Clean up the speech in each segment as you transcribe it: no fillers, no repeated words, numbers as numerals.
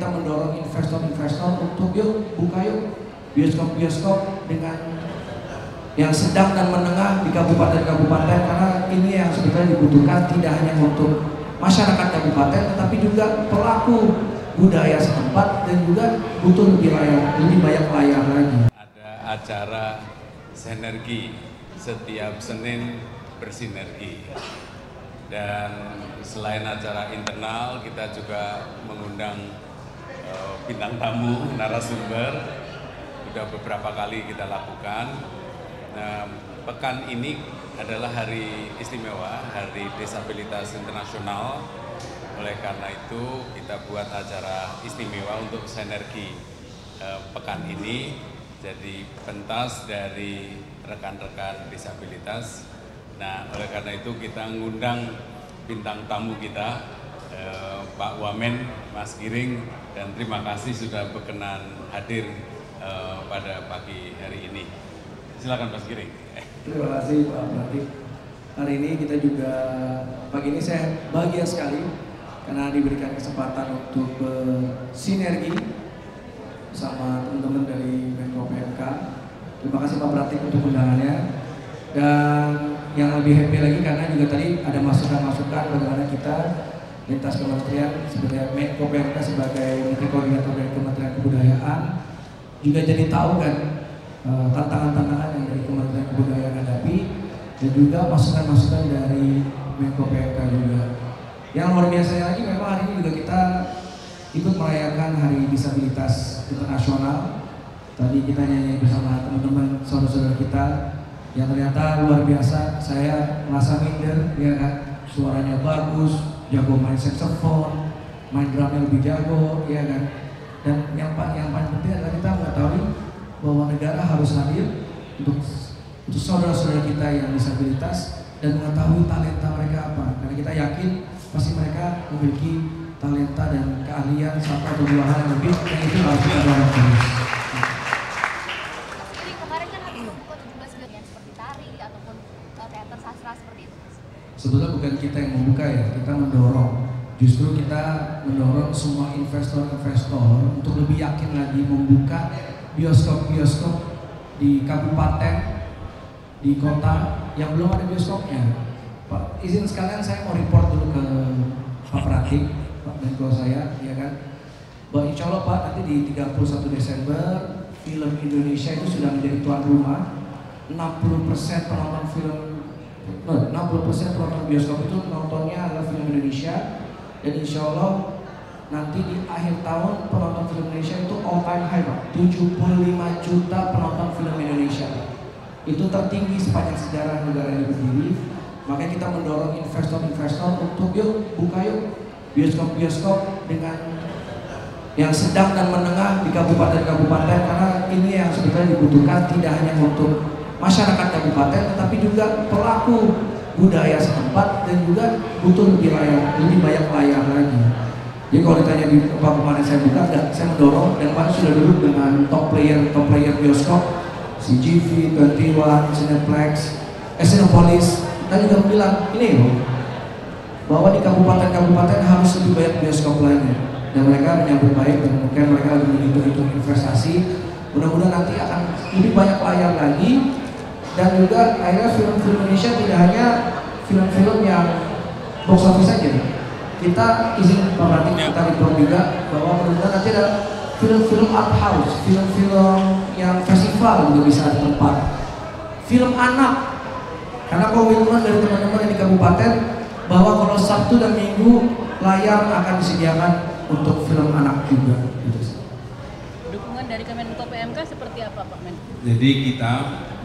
kita mendorong investor-investor untuk yuk buka yuk bioskop-bioskop dengan yang sedang dan menengah di kabupaten-kabupaten, karena ini yang sebetulnya dibutuhkan tidak hanya untuk masyarakat kabupaten tetapi juga pelaku budaya setempat dan juga butuh lebih banyak layar lagi. Ada acara sinergi, setiap Senin bersinergi. Dan selain acara internal, kita juga mengundang bintang tamu, narasumber. Sudah beberapa kali kita lakukan. Nah, pekan ini adalah hari istimewa, Hari Disabilitas Internasional. Oleh karena itu, kita buat acara istimewa untuk sinergi pekan ini. Jadi pentas dari rekan-rekan disabilitas. Nah, oleh karena itu kita ngundang bintang tamu kita, Pak Wamen, Mas Giring, dan terima kasih sudah berkenan hadir pada pagi hari ini. Silakan Mas Giring. Terima kasih Pak Pratik. Hari ini kita juga, pagi ini saya bahagia sekali karena diberikan kesempatan untuk bersinergi bersama teman-teman dari Menko PMK. Terima kasih Pak Pratik untuk undangannya. Dan yang lebih happy lagi karena juga tadi ada masukan-masukan bagaimana kita lintas kementerian seperti Menko PMK sebagai Menteri Koordinator dari Kementerian Kebudayaan juga jadi tahu kan tantangan-tantangan yang dari Kementerian Kebudayaan hadapi, dan juga masukan-masukan dari Menko PMK juga. Yang luar biasa lagi memang hari ini juga kita ikut merayakan Hari Disabilitas Internasional. Tadi kita nyanyi bersama teman-teman saudara-saudara kita yang ternyata luar biasa. Saya merasa minder, ya kan, suaranya bagus, jago main saxophone, main drumnya lebih jago, ya kan. Dan yang paling penting adalah kita mengetahui bahwa negara harus hadir untuk saudara-saudara kita yang disabilitas dan mengetahui talenta mereka apa. Karena kita yakin pasti mereka memiliki talenta dan keahlian satu atau dua hal yang lebih, yang itu harus kita dorong terus. Jadi kemarin kan habis membuka 17 bagian seperti tari ataupun teater sastra seperti itu. Sebetulnya bukan kita yang membuka ya, kita mendorong. Justru kita mendorong semua investor-investor untuk lebih yakin lagi membuka bioskop-bioskop di kabupaten, di kota yang belum ada bioskopnya. Pak, izin sekalian saya mau report dulu ke Pak Pratik, Pak Menko saya, ya kan. Bahwa insya Allah Pak, nanti di 31 Desember film Indonesia itu sudah menjadi tuan rumah. 60% penonton film, 60% penonton bioskop itu nontonnya adalah film Indonesia. Dan insya Allah nanti di akhir tahun penonton film Indonesia itu all time high Pak, 75 juta penonton film Indonesia. Itu tertinggi sepanjang sejarah negara ini berdiri. Makanya kita mendorong investor-investor untuk yuk buka yuk bioskop-bioskop dengan yang sedang dan menengah di kabupaten-kabupaten, karena ini yang sebetulnya dibutuhkan tidak hanya untuk masyarakat kabupaten tetapi juga pelaku budaya setempat dan juga butuh lebih banyak layar lagi. Jadi kalau ditanya di apa kemarin saya buka, saya mendorong dan kemarin sudah duduk dengan top player bioskop, CGV, 21, Cineplex, Cinepolis. Kita juga bilang ini loh, bahwa di kabupaten-kabupaten harus lebih banyak bioskop lainnya. Dan mereka menyambut baik dan mungkin mereka lagi menghitung investasi. Mudah-mudahan nanti akan lebih banyak layar lagi. Dan juga akhirnya film-film Indonesia tidak hanya film-film yang box office saja. Kita izin Pak Pratik kita report juga bahwa mudah-mudahan nanti ada film-film art house, film-film yang festival juga bisa ada tempat. Film anak, karena komitmen dari teman-teman yang di kabupaten bahwa kalau Sabtu dan Minggu layar akan disediakan untuk film anak juga. Dukungan dari Kemenko PMK seperti apa Pak Men? Jadi kita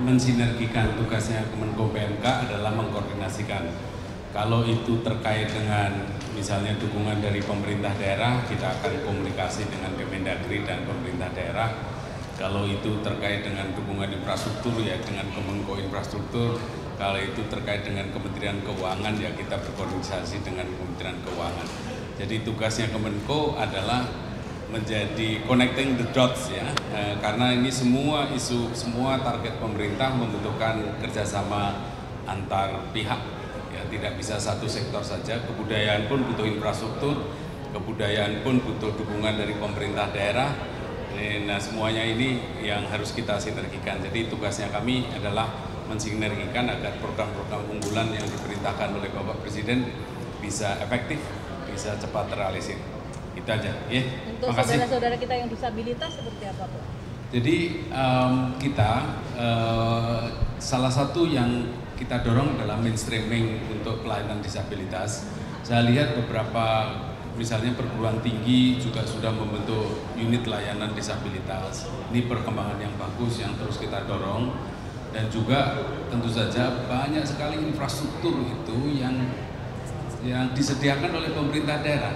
mensinergikan, tugasnya Kemenko PMK adalah mengkoordinasikan. Kalau itu terkait dengan misalnya dukungan dari pemerintah daerah, kita akan komunikasi dengan Kemendagri dan pemerintah daerah. Kalau itu terkait dengan dukungan infrastruktur ya dengan Kemenko Infrastruktur. Kalau itu terkait dengan Kementerian Keuangan ya kita berkoordinasi dengan Kementerian Keuangan. Jadi tugasnya Kemenko adalah menjadi connecting the dots ya, karena ini semua isu, semua target pemerintah membutuhkan kerjasama antar pihak ya, tidak bisa satu sektor saja. Kebudayaan pun butuh infrastruktur, kebudayaan pun butuh dukungan dari pemerintah daerah. Nah, semuanya ini yang harus kita sinergikan. Jadi tugasnya kami adalah mensinergikan agar program-program unggulan yang diperintahkan oleh Bapak Presiden bisa efektif, bisa cepat terrealisir. Itu aja. Ya. Untuk saudara-saudara kita yang disabilitas seperti apa, Pak? Jadi kita salah satu yang kita dorong adalah mainstreaming untuk pelayanan disabilitas. Saya lihat beberapa misalnya perguruan tinggi juga sudah membentuk unit layanan disabilitas. Ini perkembangan yang bagus yang terus kita dorong, dan juga tentu saja banyak sekali infrastruktur itu yang disediakan oleh pemerintah daerah.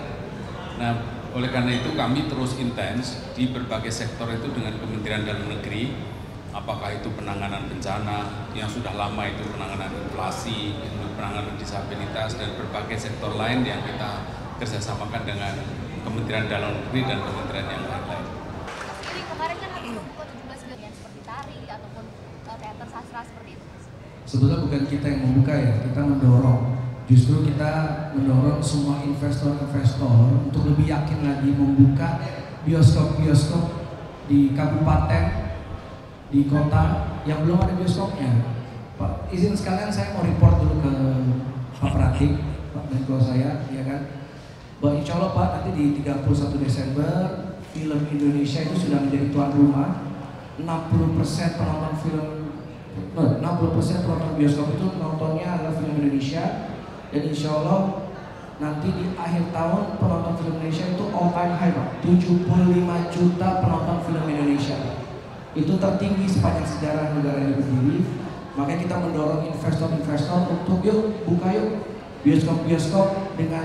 Nah, oleh karena itu kami terus intens di berbagai sektor itu dengan Kementerian Dalam Negeri, apakah itu penanganan bencana yang sudah lama, itu penanganan inflasi, itu penanganan disabilitas, dan berbagai sektor lain yang kita kerjasamakan dengan Kementerian Dalam Negeri dan kementerian yang lain-lain. Jadi kemarin kan habis membuka 17 kegiatan seperti tari ataupun teater sastra seperti itu, Mas. Sebetulnya bukan kita yang membuka ya, kita mendorong. Justru kita mendorong semua investor-investor untuk lebih yakin lagi membuka bioskop-bioskop di kabupaten, di kota yang belum ada bioskopnya. Pak, izin sekalian saya mau report dulu ke Pak Pratik, Pak Menko saya, ya kan? Bahwa insya Allah Pak, nanti di 31 Desember film Indonesia itu sudah menjadi tuan rumah. 60% penonton film, 60% penonton bioskop itu nontonnya adalah film Indonesia. Dan insya Allah nanti di akhir tahun penonton film Indonesia itu all time high Pak, 75 juta penonton film Indonesia. Itu tertinggi sepanjang sejarah negara ini berdiri. Makanya kita mendorong investor-investor untuk yuk buka yuk bioskop-bioskop dengan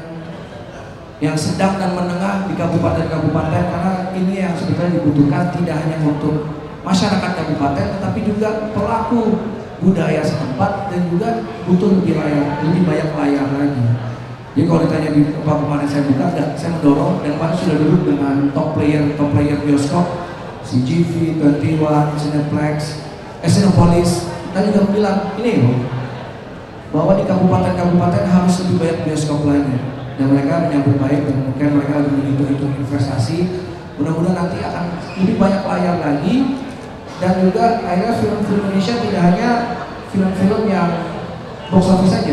yang sedang dan menengah di kabupaten-kabupaten, karena ini yang sebetulnya dibutuhkan tidak hanya untuk masyarakat kabupaten tetapi juga pelaku budaya setempat, dan juga butuh lebih banyak layar lagi. Jadi kalau ditanya di tempat kemarin saya buka, saya mendorong, dan kemarin sudah duduk dengan top player bioskop, CGV, 21, Cineplex, Cinepolis. Kita juga bilang ini loh, bahwa di kabupaten-kabupaten harus lebih banyak bioskop lainnya, dan mereka menyambut baik, dan mungkin mereka lagi menghitung investasi. Mudah-mudahan nanti akan lebih banyak layar lagi. Dan juga akhirnya film-film Indonesia tidak hanya film-film yang box office saja.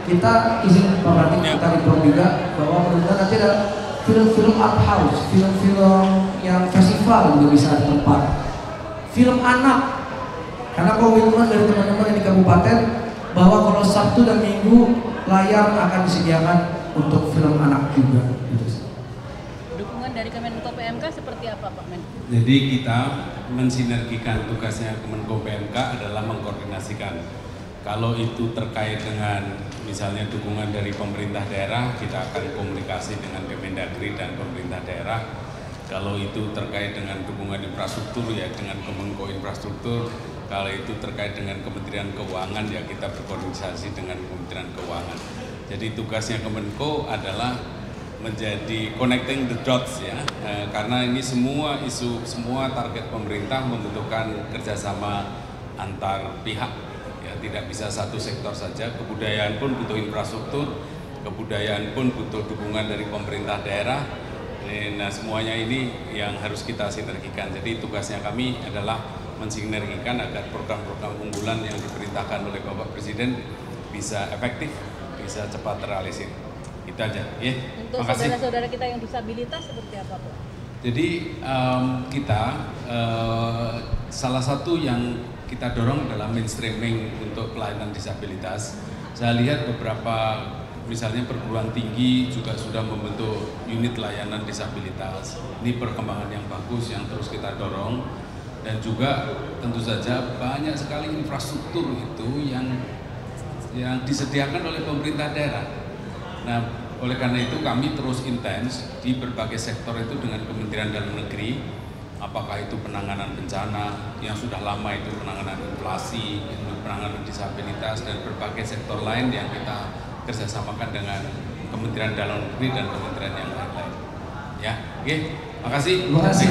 Kita izin Pak Pratik, kita report juga bahwa mudah-mudahan nanti ada film-film art house, film-film yang festival juga bisa ada tempat. Film anak, karena komitmen dari teman-teman yang di kabupaten bahwa kalau Sabtu dan Minggu layar akan disediakan untuk film anak juga. Dukungan dari Kemenko PMK seperti apa, Pak Men? Jadi kita mensinergikan, tugasnya Kemenko PMK adalah mengkoordinasikan. Kalau itu terkait dengan misalnya dukungan dari pemerintah daerah, kita akan komunikasi dengan Kemendagri dan pemerintah daerah. Kalau itu terkait dengan dukungan infrastruktur, ya dengan Kemenko Infrastruktur. Kalau itu terkait dengan Kementerian Keuangan, ya kita berkoordinasi dengan Kementerian Keuangan. Jadi tugasnya Kemenko adalah menjadi connecting the dots ya, karena ini semua isu, semua target pemerintah membutuhkan kerjasama antar pihak ya, tidak bisa satu sektor saja. Kebudayaan pun butuh infrastruktur, kebudayaan pun butuh dukungan dari pemerintah daerah. Nah, semuanya ini yang harus kita sinergikan. Jadi tugasnya kami adalah mensinergikan agar program-program unggulan yang diperintahkan oleh Bapak Presiden bisa efektif, bisa cepat terrealisir. Itu aja, ya. Untuk saudara-saudara kita yang disabilitas seperti apa, Pak? Jadi kita salah satu yang kita dorong adalah mainstreaming untuk pelayanan disabilitas. Saya lihat beberapa misalnya perguruan tinggi juga sudah membentuk unit layanan disabilitas. Ini perkembangan yang bagus yang terus kita dorong, dan juga tentu saja banyak sekali infrastruktur itu yang disediakan oleh pemerintah daerah. Nah, oleh karena itu kami terus intens di berbagai sektor itu dengan Kementerian Dalam Negeri, apakah itu penanganan bencana yang sudah lama, itu penanganan inflasi, itu penanganan disabilitas, dan berbagai sektor lain yang kita kerjasamakan dengan Kementerian Dalam Negeri dan kementerian yang lain-lain. Ya, oke, makasih.